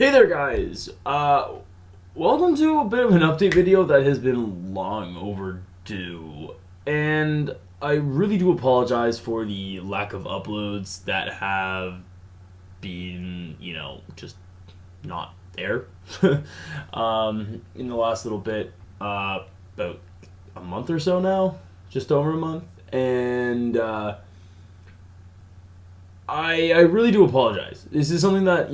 Hey there, guys. Welcome to a bit of an update video that has been long overdue. And I really do apologize for the lack of uploads that have been, just not there. In the last little bit, about a month or so now, just over a month. And, I really do apologize. This is something that,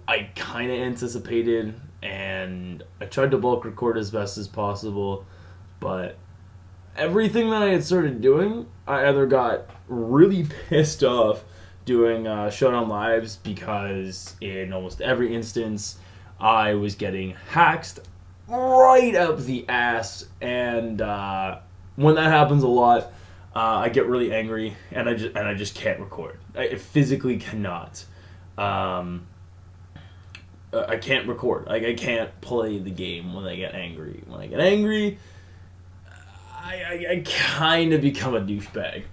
I kind of anticipated, and I tried to bulk record as best as possible, but everything that I had started doing, I either got really pissed off doing Showdown Lives because in almost every instance, I was getting hacked right up the ass, and when that happens a lot, I get really angry, and I just can't record. I physically cannot. I can't record. I can't play the game when I get angry. When I get angry, I kind of become a douchebag.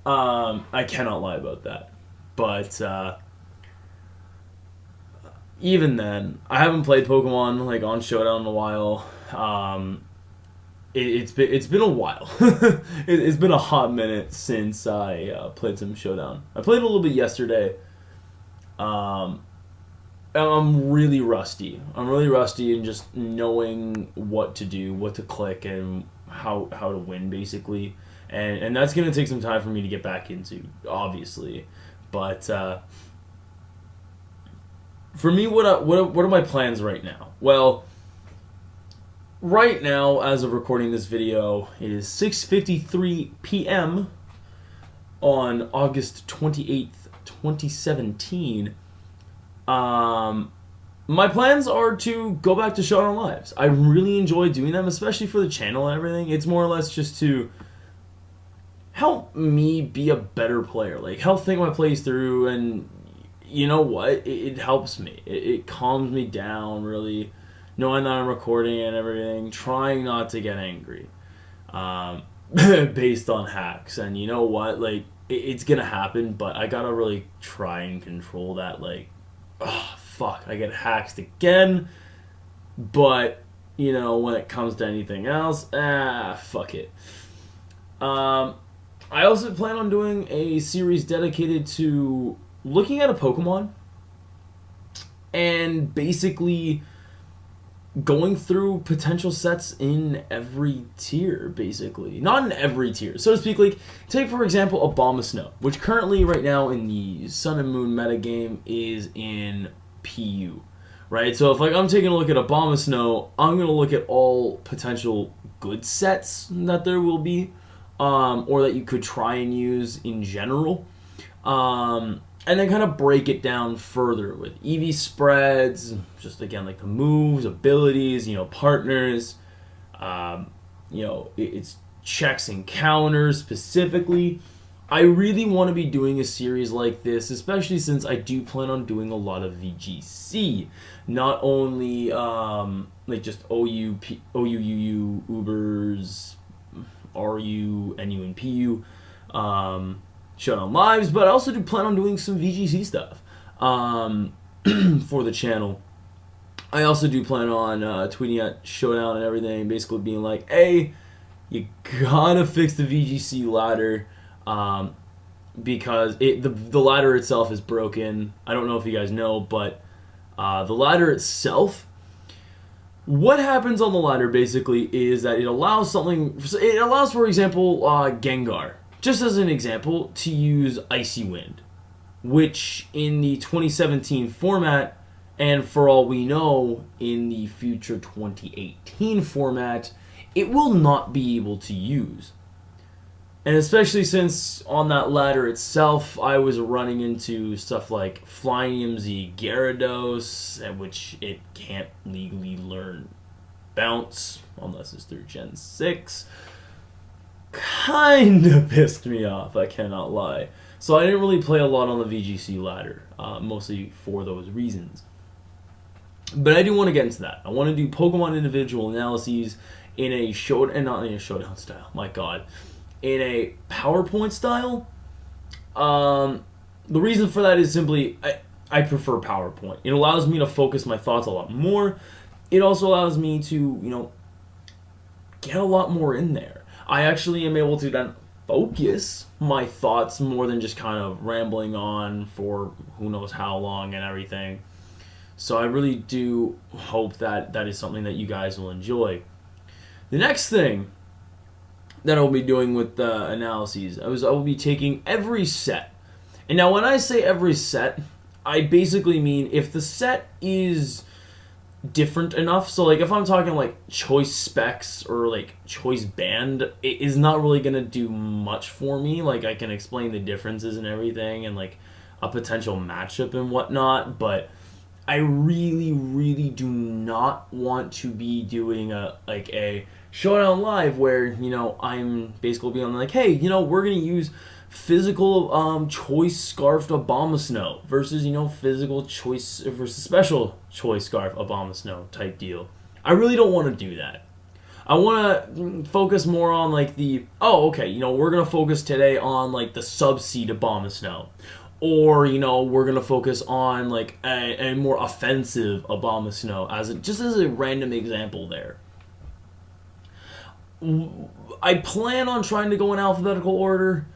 I cannot lie about that. But even then, I haven't played Pokemon on Showdown in a while. It's been a while. It's been a hot minute since I played some Showdown. I played a little bit yesterday. I'm really rusty. I'm really rusty in just knowing what to do, what to click, and how to win, basically. And that's gonna take some time for me to get back into, obviously. But for me, what are my plans right now? Well, right now, as of recording this video, it is 6:53 p.m. on August 28th, 2017. My plans are to go back to Showdown Lives. I really enjoy doing them, especially for the channel and everything. It's more or less just to help me be a better player, help think my plays through, and you know what? It helps me. It calms me down, really. Knowing that I'm recording and everything, trying not to get angry based on hacks. And you know what? It's going to happen, but I got to really try and control that. Oh, fuck, I get hacked again. But, when it comes to anything else, fuck it. I also plan on doing a series dedicated to looking at a Pokemon and basically going through potential sets in every tier, basically. Not in every tier, so to speak. Take, for example, Abomasnow, which currently, right now, in the Sun and Moon metagame, is in PU, right? So if, I'm taking a look at Abomasnow, I'm going to look at all potential good sets that there will be, or that you could try and use in general. And then kind of break it down further with EV spreads, just again, the moves, abilities, partners, it's checks and counters specifically. I really want to be doing a series like this, especially since I do plan on doing a lot of VGC. Not only, just OU, UU, Ubers, RU, NU, and PU, Showdown Lives, but I also do plan on doing some VGC stuff for the channel. I also do plan on tweeting at Showdown and everything, basically being like, hey, you gotta fix the VGC ladder because the ladder itself is broken. I don't know if you guys know, but the ladder itself, what happens on the ladder basically is that it allows, for example, Gengar, just as an example, to use Icy Wind, which in the 2017 format, and for all we know, in the future 2018 format, it will not be able to use. And especially since on that ladder itself, I was running into stuff like Flying Z Gyarados, which it can't legally learn Bounce, unless it's through Gen 6. Kind of pissed me off, I cannot lie. So I didn't really play a lot on the VGC ladder, mostly for those reasons. But I do want to get into that. I want to do Pokemon individual analyses in a not in a Showdown style, my god, in a PowerPoint style. The reason for that is simply I prefer PowerPoint. It allows me to focus my thoughts a lot more. It also allows me to, get a lot more in there. I actually am able to then focus my thoughts more than just kind of rambling on for who knows how long and everything. So I really do hope that that is something that you guys will enjoy. The next thing that I'll be doing with the analyses, I will be taking every set. And now when I say every set, I basically mean if the set is different enough. So like if I'm talking like choice specs or like choice band, it is not really gonna do much for me. Like I can explain the differences and everything and like a potential matchup and whatnot, but I really, really do not want to be doing a showdown live where I'm basically being like, hey, we're gonna use physical choice scarfed Abomasnow versus physical choice versus special choice scarf Abomasnow type deal. I really don't want to do that. I want to focus more on like we're gonna focus today on like the subseed Abomasnow. Or, we're going to focus on, like, a more offensive Abomasnow just as a random example there. I plan on trying to go in alphabetical order,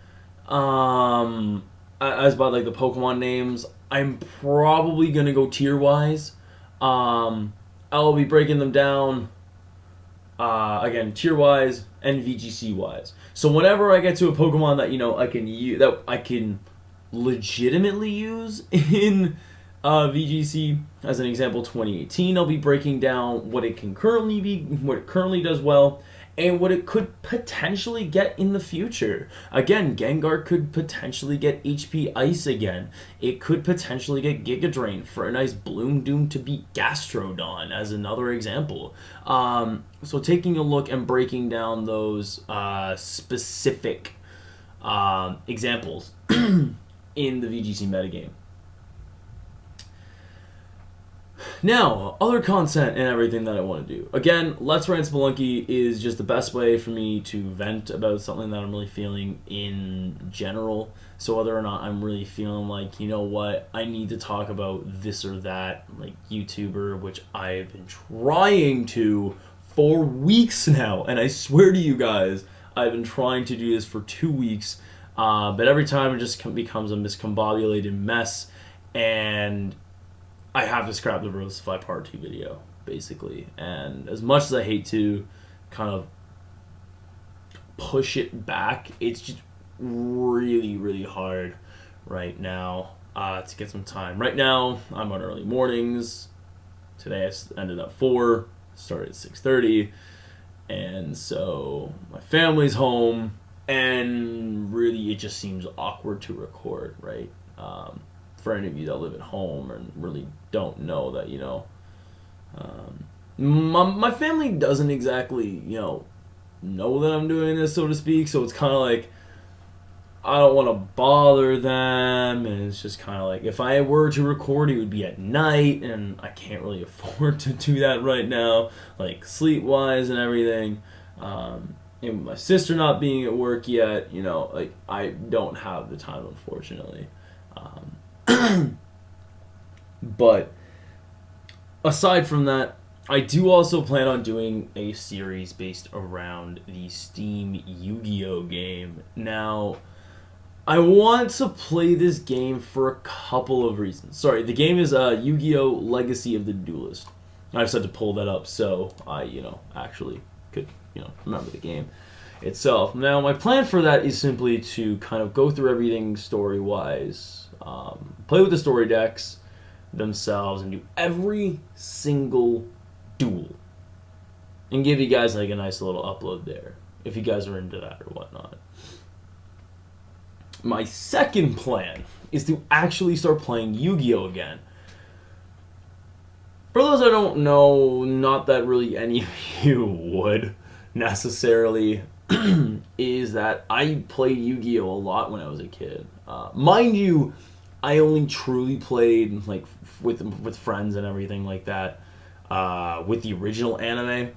as by, like, the Pokemon names. I'm probably going to go tier-wise. I'll be breaking them down, again, tier-wise and VGC-wise. So whenever I get to a Pokemon that I can legitimately use in VGC, as an example 2018, I'll be breaking down what it currently does well and what it could potentially get in the future. Again, Gengar could potentially get HP Ice again. It could potentially get Giga Drain for a nice Bloom Doom to beat Gastrodon as another example. So taking a look and breaking down those specific examples in the VGC metagame. Now, other content and everything that I want to do. Again, Let's Rant Spelunky is just the best way for me to vent about something that I'm really feeling in general. So whether or not I'm really feeling like, I need to talk about this or that, like YouTuber, which I've been trying to for weeks now. And I swear to you guys, I've been trying to do this for 2 weeks. But every time it just becomes a miscombobulated mess, and I have to scrap the Rosify Part 2 video, basically. And as much as I hate to kind of push it back, it's just really, really hard right now to get some time. Right now, I'm on early mornings. Today I ended at 4, started at 6:30, and so my family's home. And really, it just seems awkward to record, right? For any of you that live at home and really don't know that, my family doesn't exactly, know that I'm doing this, so to speak. So it's kind of like, I don't want to bother them. And it's just kind of like, if I were to record, it would be at night. And I can't really afford to do that right now, like sleep-wise and everything. And my sister not being at work yet, I don't have the time, unfortunately. But aside from that, I do also plan on doing a series based around the Steam Yu-Gi-Oh game. Now, I want to play this game for a couple of reasons. Sorry, the game is Yu-Gi-Oh! Legacy of the Duelist. I just had to pull that up so I, actually could, remember the game itself. Now, my plan for that is simply to kind of go through everything story-wise, play with the story decks themselves, and do every single duel, and give you guys like a nice little upload there, if you guys are into that or whatnot. My second plan is to actually start playing Yu-Gi-Oh! Again. For those that don't know, not that really any of you would necessarily, is that I played Yu-Gi-Oh! A lot when I was a kid. Mind you, I only truly played like with friends and everything like that with the original anime.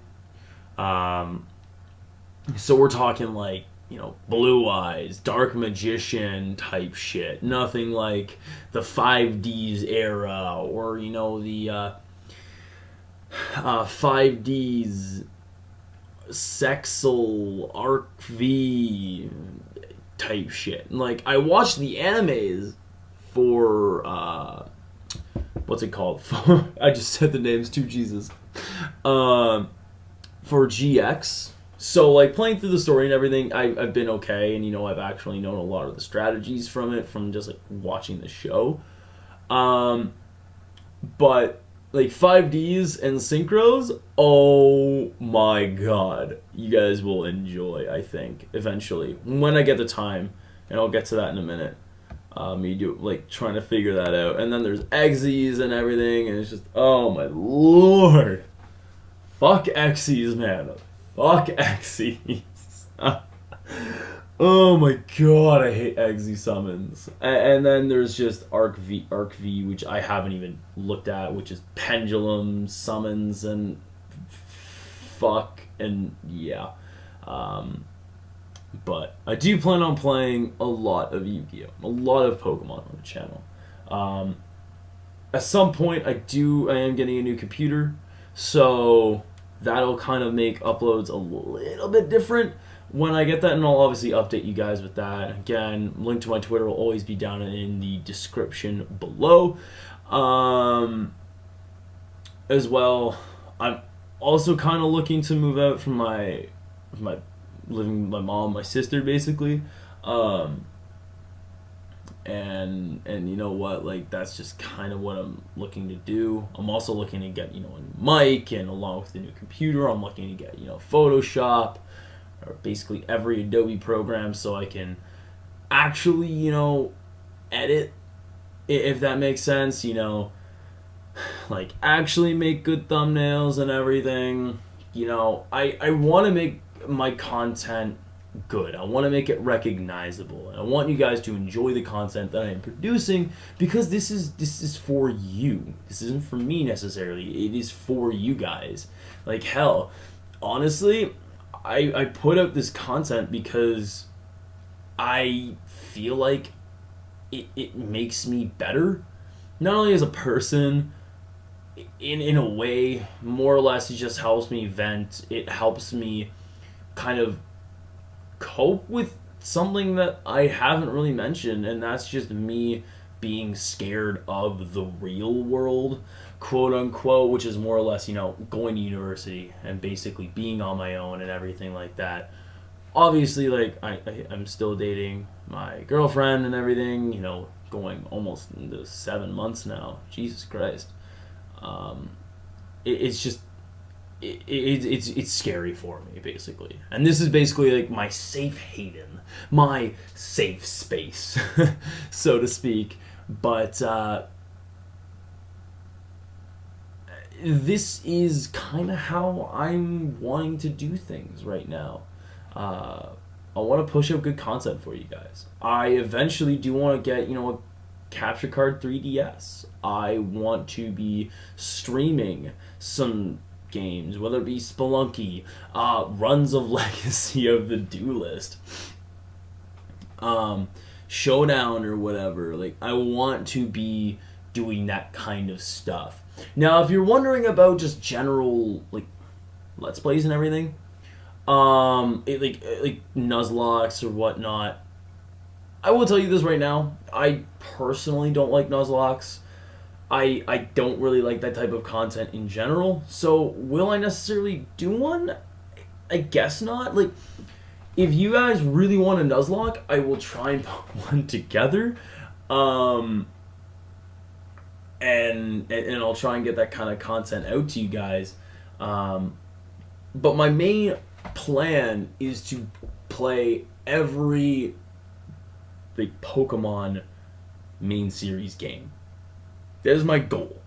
So we're talking like Blue Eyes, Dark Magician type shit. Nothing like the 5Ds era or, the 5Ds Sexel Arc V type shit. Like, I watched the animes for, what's it called? I just said the names too, Jesus. For GX. So, like, playing through the story and everything, I've been okay, and, I've actually known a lot of the strategies from it, from just, like, watching the show. But, like, 5Ds and Synchros, oh my god. You guys will enjoy, I think, eventually. When I get the time, and I'll get to that in a minute. Trying to figure that out. And then there's Exes and everything, and it's just, oh my lord. Fuck Exes, man. Fuck Exes. Oh my god, I hate Exe summons. And then there's just Arc V, which I haven't even looked at, which is Pendulum summons and fuck and yeah. But I do plan on playing a lot of Yu-Gi-Oh! A lot of Pokemon on the channel. At some point, I am getting a new computer, so that'll kind of make uploads a little bit different when I get that, and I'll obviously update you guys with that. Again, link to my Twitter will always be down in the description below. As well, I'm also kind of looking to move out from my living with my mom, my sister, basically. And you know what, like, that's just kind of what I'm looking to do. I'm also looking to get, a new mic, and along with the new computer, I'm looking to get, Photoshop, or basically every Adobe program, so I can actually, edit, if that makes sense, like, actually make good thumbnails and everything. I want to make my content good. I want to make it recognizable, and I want you guys to enjoy the content that I am producing, because this is for you. This isn't for me necessarily. It is for you guys. Like, hell, honestly, I put out this content because I feel like it makes me better, not only as a person, in a way, more or less. It just helps me vent. It helps me kind of cope with something that I haven't really mentioned, and that's just me being scared of the real world, quote unquote, which is more or less, going to university and basically being on my own and everything like that. Obviously, like, I'm still dating my girlfriend and everything, going almost into 7 months now. Jesus Christ. It's just, it's scary for me, basically. And this is basically like my safe haven, my safe space, so to speak. But this is kind of how I'm wanting to do things right now. I want to push out good content for you guys. I eventually do want to get, a capture card 3DS. I want to be streaming some games, whether it be Spelunky, runs of Legacy of the Duelist, Showdown or whatever. Like, I want to be doing that kind of stuff. Now, if you're wondering about just general, like, Let's Plays and everything, like Nuzlocke or whatnot, I will tell you this right now. I personally don't like Nuzlocke. I don't really like that type of content in general. So, will I necessarily do one? I guess not. Like, if you guys really want a Nuzlocke, I will try and put one together. And I'll try and get that kind of content out to you guys. But my main plan is to play every Pokemon main series game. That is my goal.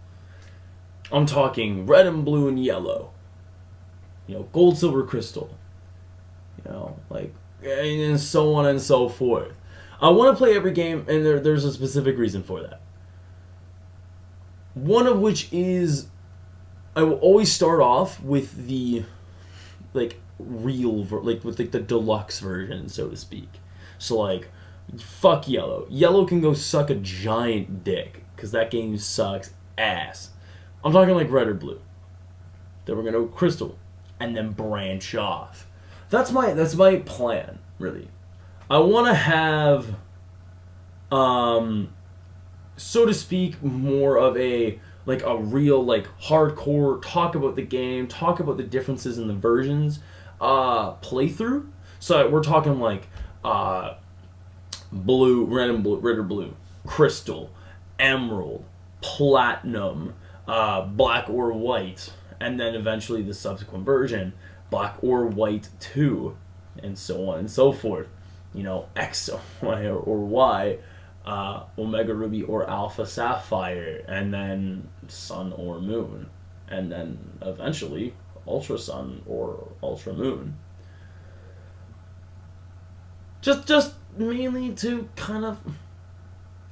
I'm talking red and blue and yellow. Gold, silver, crystal. And so on and so forth. I want to play every game, and there's a specific reason for that. One of which is, I will always start off with the with like the deluxe version, so to speak. So like, fuck yellow. Yellow can go suck a giant dick because that game sucks ass. I'm talking like red or blue. Then we're gonna go crystal, and then branch off. That's my plan, really. I want to have, so to speak, more of a real like hardcore talk about the game, talk about the differences in the versions, playthrough. So we're talking like blue, red or blue, crystal, emerald, platinum, black or white, and then eventually the subsequent version, black or white 2, and so on and so forth. You know, X or Y, Omega Ruby or Alpha Sapphire, and then Sun or Moon, and then eventually Ultra Sun or Ultra Moon. Just mainly to kind of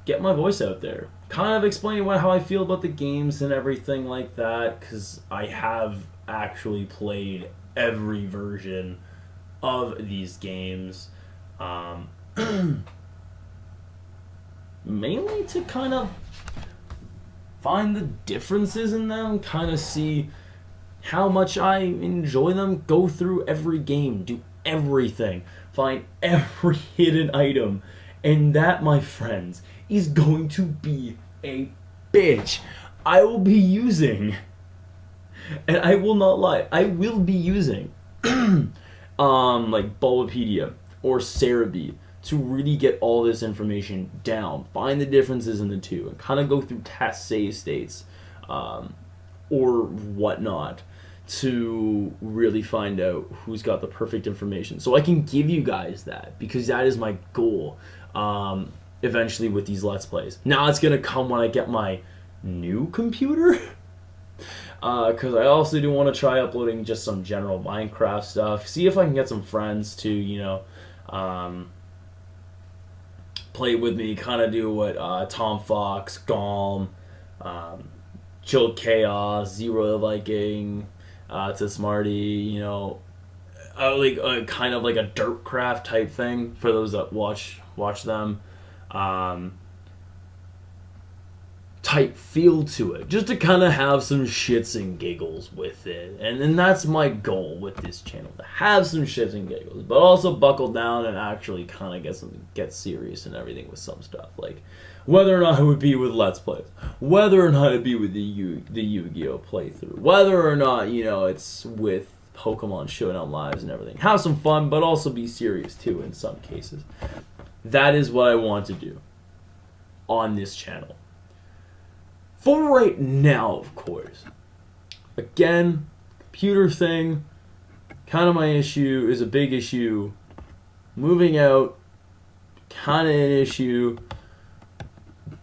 get my voice out there, kind of explain how I feel about the games and everything like that, because I have actually played every version of these games. Mainly to kind of find the differences in them, kind of see how much I enjoy them, go through every game, do everything, find every hidden item, and that, my friends, is going to be a bitch I will be using. And I will not lie, I will be using like Bulbapedia or Cerebi to really get all this information down, find the differences in the two, and kind of go through test save states or whatnot to really find out who's got the perfect information. So I can give you guys that, because that is my goal eventually with these Let's Plays. Now it's going to come when I get my new computer. Because I also do want to try uploading just some general Minecraft stuff. See if I can get some friends to, you know, play with me. Kind of do what Tom Fox, Galm, Chilled Chaos, Zero the Viking, to Smarty, you know, kind of like a Dirtcraft type thing for those that watch them. Type feel to it, just to kind of have some shits and giggles with it, and that's my goal with this channel, to have some shits and giggles, but also buckle down and actually kind of get serious and everything with some stuff, like whether or not it would be with Let's Plays, whether or not it'd be with the Yu-Gi-Oh playthrough, whether or not, you know, it's with Pokemon Showdown Lives and everything. Have some fun, but also be serious too in some cases. That is what I want to do on this channel. For right now, of course. Again, computer thing, kind of my issue, is a big issue. Moving out, kind of an issue.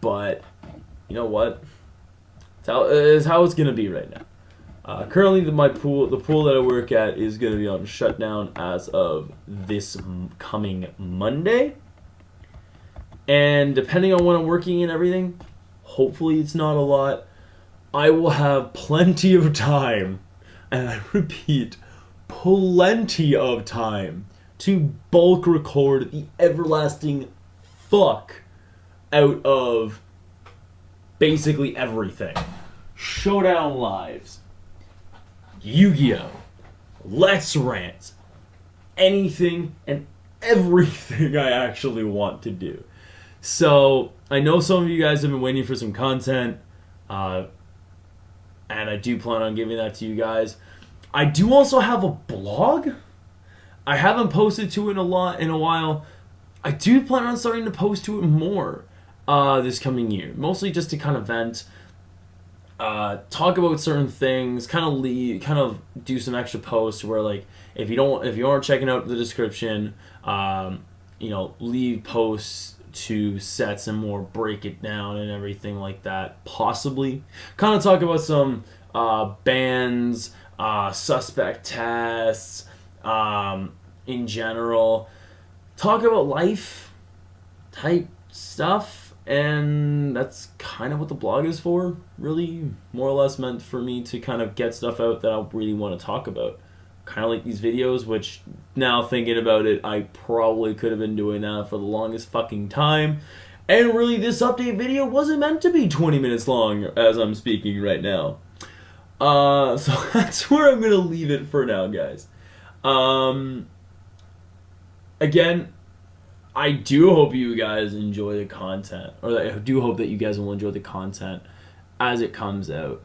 But, you know what? It's how it's going to be right now. Currently, the pool that I work at is going to be on shutdown as of this coming Monday. And depending on when I'm working and everything, hopefully it's not a lot, I will have plenty of time, and I repeat, plenty of time, to bulk record the everlasting fuck out of basically everything. Showdown Lives, Yu-Gi-Oh, Let's Rant, anything and everything I actually want to do. So, I know some of you guys have been waiting for some content, and I do plan on giving that to you guys. I do also have a blog. I haven't posted to it in a while. I do plan on starting to post to it more this coming year, mostly just to kind of vent, talk about certain things, kind of do some extra posts where, like, if you aren't checking out the description, you know, leave posts to sets and more, break it down and everything like that, possibly. Kind of talk about some bans, suspect tests, in general. Talk about life type stuff, and that's kind of what the blog is for, really, more or less meant for me to kind of get stuff out that I really want to talk about. kind of like these videos, which now thinking about it, I probably could have been doing that for the longest fucking time. And really, this update video wasn't meant to be 20 minutes long as I'm speaking right now. So that's where I'm going to leave it for now, guys. Again, I do hope you guys enjoy the content, or I do hope that you guys will enjoy the content as it comes out.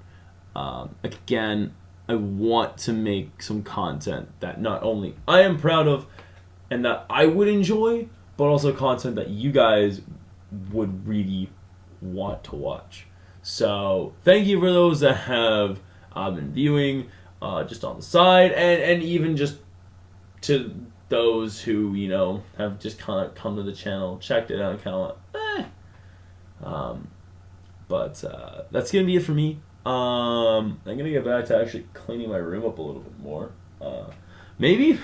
Again, I want to make some content that not only I am proud of and that I would enjoy, but also content that you guys would really want to watch. So thank you for those that have been viewing just on the side, and even just to those who, you know, have just kind of come to the channel, checked it out, and kind of went, But that's going to be it for me. I'm going to get back to actually cleaning my room up a little bit more. Maybe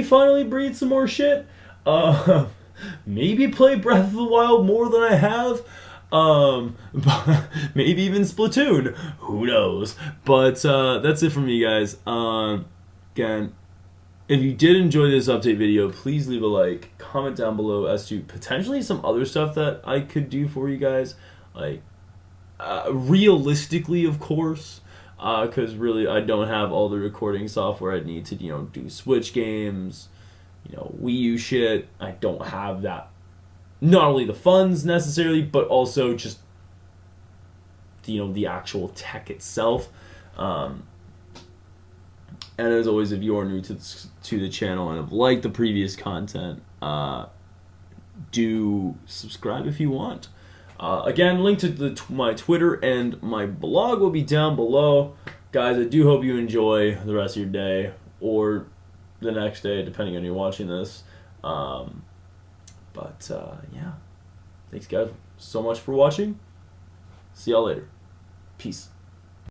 finally breed some more shit. Maybe play Breath of the Wild more than I have. Maybe even Splatoon. Who knows? But that's it for me, guys. Again, if you did enjoy this update video, please leave a like, comment down below as to potentially some other stuff that I could do for you guys. Like, realistically, of course, because really I don't have all the recording software I need to, you know, do Switch games, you know, Wii U shit. I don't have that. Not only the funds necessarily, but also just, you know, the actual tech itself. And as always, if you are new to the channel and have liked the previous content, do subscribe if you want. Again, link to my Twitter and my blog will be down below. Guys, I do hope you enjoy the rest of your day, or the next day, depending on you watching this. Yeah. Thanks, guys, so much for watching. See y'all later. Peace.